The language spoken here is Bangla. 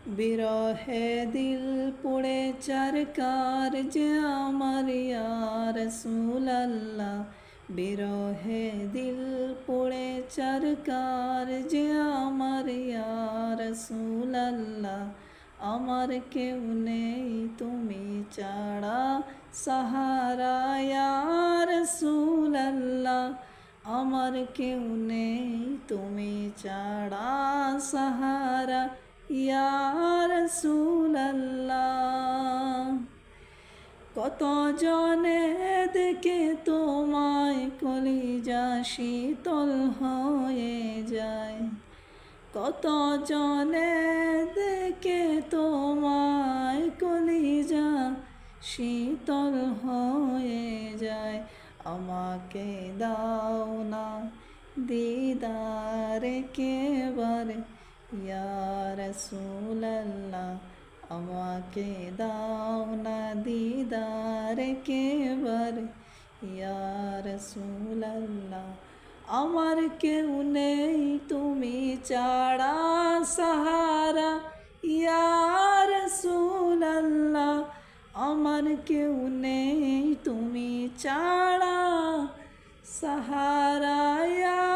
বিরহে দিল পুড়ে চারকার যে আমার ইয়া রাসূলাল্লাহ। বিরহে দিল পুড়ে চারকার যে আমার ইয়া রাসূলাল্লাহ। আমার কেউ নেই তুমি ছাড়া সাহারা ইয়া রাসূলাল্লাহ। আমার কেউ নেই তুমি ছাড়া সাহারা ইয়া রাসূলাল্লাহ। কত জনে দেখে তোমায় কলিজা শীতল হয়ে যায়। কত জনে দেখে তোমায় কলিজা শীতল হয়ে যায়। আমাকে দাও না দিদার একেবারে ইয়া রাসূলাল্লাহ। আমাকে দাও না দিদার একেবারে ইয়া রাসূলাল্লাহ। আমার কেউ নেই তুমি ছাড়া সাহারা ইয়া রাসূলাল্লাহ। আমার কেউ নেই তুমি ছাড়া সাহারা ইয়া